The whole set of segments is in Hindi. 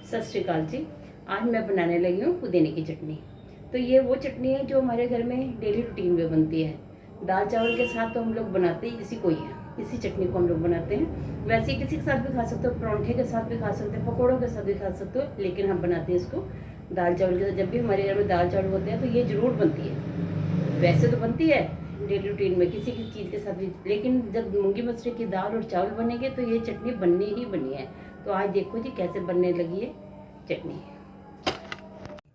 सत श्री अकाल जी। आज मैं बनाने लगी हूँ पुदीने की चटनी। तो ये वो चटनी है जो हमारे घर में डेली रूटीन में बनती है। दाल चावल के साथ तो हम लोग बनाते ही इसी को ही है, इसी चटनी को हम लोग बनाते हैं। वैसे ही किसी के साथ भी खा सकते हो, परांठे के साथ भी खा सकते हो, पकौड़ों के साथ भी खा सकते हो, लेकिन हम बनाते हैं इसको दाल चावल के साथ। जब भी हमारे घर में दाल चावल होते हैं तो ये ज़रूर बनती है। वैसे तो बनती है डेली रूटीन में किसी की चीज़ के साथ भी, लेकिन जब मूंगी मसरे की दाल और चावल बनेंगे तो ये चटनी बननी ही बनी है। तो आज देखो जी कैसे बनने लगी है चटनी।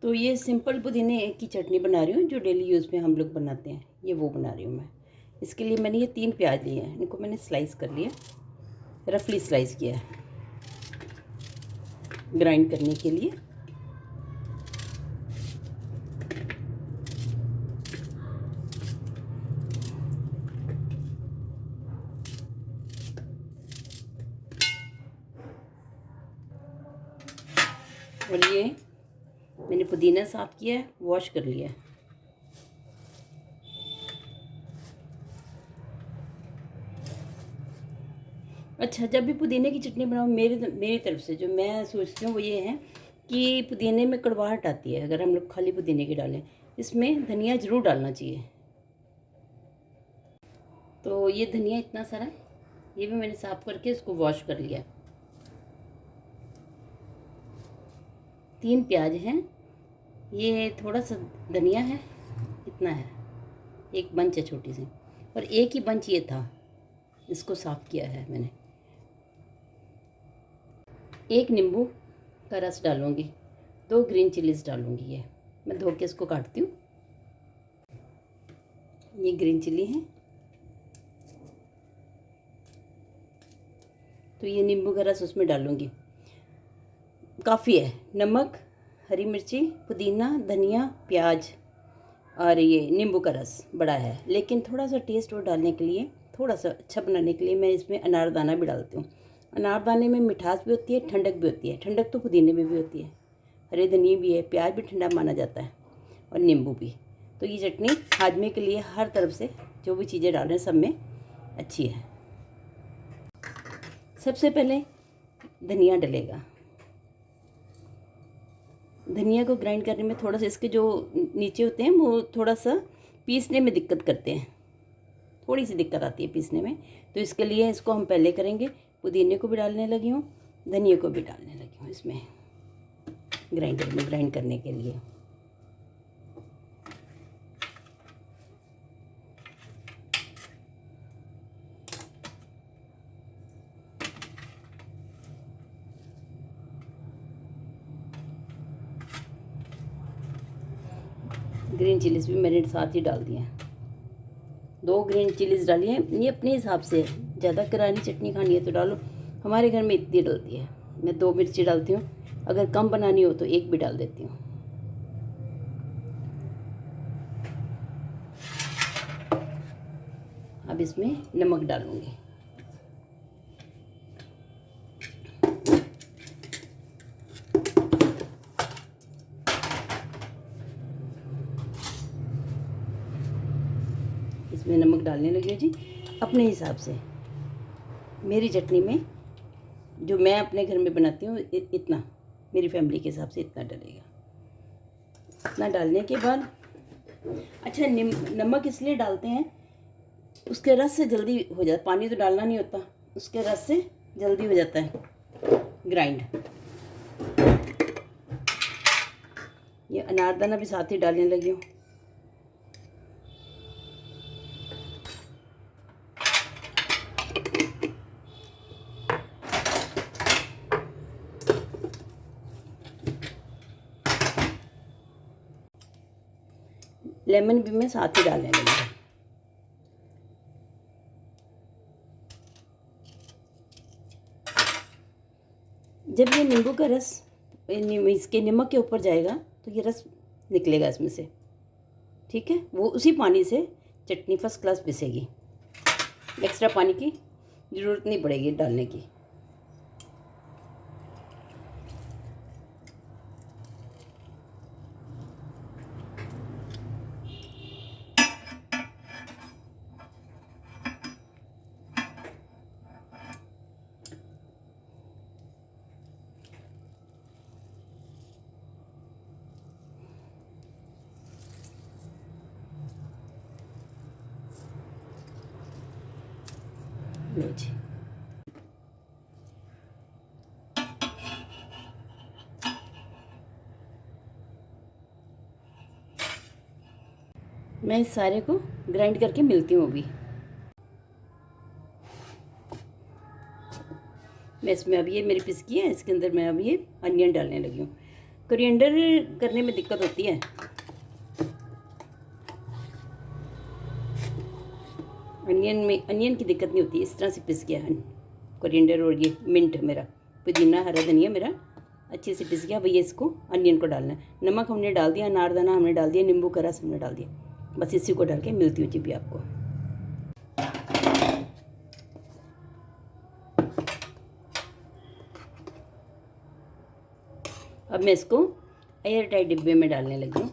तो ये सिंपल पुदीने की चटनी बना रही हूँ जो डेली यूज़ में हम लोग बनाते हैं, ये वो बना रही हूँ मैं। इसके लिए मैंने ये 3 प्याज लिए हैं, इनको मैंने स्लाइस कर लिया, रफली स्लाइस किया है ग्राइंड करने के लिए। और ये मैंने पुदीना साफ़ किया है, वॉश कर लिया है। अच्छा, जब भी पुदीने की चटनी बनाओ, मेरी तरफ से जो मैं सोचती हूँ वो ये है कि पुदीने में कड़वाहट आती है अगर हम लोग खाली पुदीने की डालें। इसमें धनिया ज़रूर डालना चाहिए। तो ये धनिया इतना सारा, ये भी मैंने साफ़ करके इसको वॉश कर लिया। 3 प्याज हैं, ये थोड़ा सा धनिया है, इतना है, एक बंच है छोटी सी, और एक ही बंच ये था, इसको साफ़ किया है मैंने। एक नींबू का रस डालूँगी, 2 ग्रीन चिलीज़ डालूँगी। ये मैं धो के इसको काटती हूँ। ये ग्रीन चिली है, तो ये नींबू का रस उसमें डालूँगी, काफ़ी है। नमक, हरी मिर्ची, पुदीना, धनिया, प्याज और ये नींबू का रस बड़ा है। लेकिन थोड़ा सा टेस्ट और डालने के लिए, थोड़ा सा अच्छा बनाने के लिए मैं इसमें अनारदाना भी डालती हूँ। अनारदाने में मिठास भी होती है, ठंडक भी होती है। ठंडक तो पुदीने में भी होती है, हरे धनिया भी है, प्याज भी ठंडा माना जाता है, और नींबू भी। तो ये चटनी हाजमे के लिए हर तरफ से जो भी चीज़ें डाल रहे हैं सब में अच्छी है। सबसे पहले धनिया डलेगा। धनिया को ग्राइंड करने में थोड़ा सा इसके जो नीचे होते हैं वो थोड़ा सा पीसने में दिक्कत करते हैं, थोड़ी सी दिक्कत आती है पीसने में। तो इसके लिए इसको हम पहले करेंगे। पुदीने को भी डालने लगी हूँ, धनिया को भी डालने लगी हूँ इसमें ग्राइंडर में ग्राइंड करने के लिए। ग्रीन चिलीज़ भी मैंने साथ ही डाल दिए हैं, 2 ग्रीन चिलीज़ डाली हैं। ये अपने हिसाब से, ज़्यादा करारी चटनी खानी है तो डालो, हमारे घर में इतनी डलती है। मैं 2 मिर्ची डालती हूँ, अगर कम बनानी हो तो 1 भी डाल देती हूँ। अब इसमें नमक डालूँगी। इसमें नमक डालने लगी जी अपने हिसाब से। मेरी चटनी में जो मैं अपने घर में बनाती हूँ इतना, मेरी फैमिली के हिसाब से इतना डलेगा। इतना डालने के बाद, अच्छा नमक इसलिए डालते हैं, उसके रस से जल्दी हो जाता, पानी तो डालना नहीं होता, उसके रस से जल्दी हो जाता है ग्राइंड। ये अनारदाना भी साथ ही डालने लगी हूँ। लेमन भी मैं साथ ही डालने लगी हूँ। जब ये नींबू का रस इसके नमक के ऊपर जाएगा तो ये रस निकलेगा इसमें से, ठीक है। वो उसी पानी से चटनी फर्स्ट क्लास पिसेगी, एक्स्ट्रा पानी की ज़रूरत नहीं पड़ेगी डालने की। मैं इस सारे को ग्राइंड करके मिलती हूँ अभी। मैं इसमें अब ये मेरी पिसकी है, इसके अंदर मैं अब ये अनियन डालने लगी हूँ। कोरिएंडर करने में दिक्कत होती है, अनियन की दिक्कत नहीं होती। इस तरह से पिस गया है कोरिएंडर और ये मिंट मेरा, पुदीना हरा धनिया मेरा अच्छे से पिस गया। अब ये इसको अनियन को डालना है। नमक हमने डाल दिया, अनारदाना हमने डाल दिया, नींबू का रस हमने डाल दिया। बस इसी को डाल के मिलती हूँ जी भी आपको। अब मैं इसको एयर टाइट डिब्बे में डालने लगी हूँ।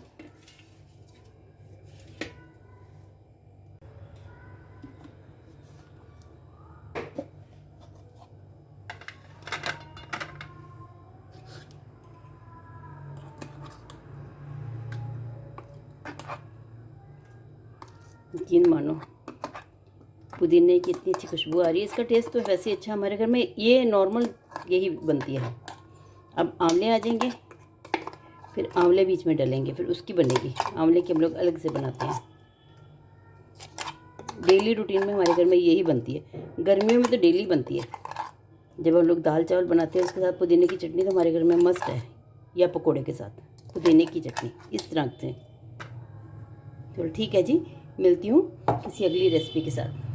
यकीन मानो पुदीने की इतनी अच्छी खुशबू आ रही है। इसका टेस्ट तो वैसे अच्छा हमारे घर में ये नॉर्मल यही बनती है। अब आंवले आ जाएंगे, फिर आंवले बीच में डालेंगे, फिर उसकी बनेगी। आंवले की हम लोग अलग से बनाते हैं। डेली रूटीन में हमारे घर में यही बनती है। गर्मियों में तो डेली बनती है। जब हम लोग दाल चावल बनाते हैं उसके साथ पुदीने की चटनी तो हमारे घर में मस्त है, या पकोड़े के साथ पुदीने की चटनी इस तरह से। तो ठीक है जी, मिलती हूँ किसी अगली रेसिपी के साथ।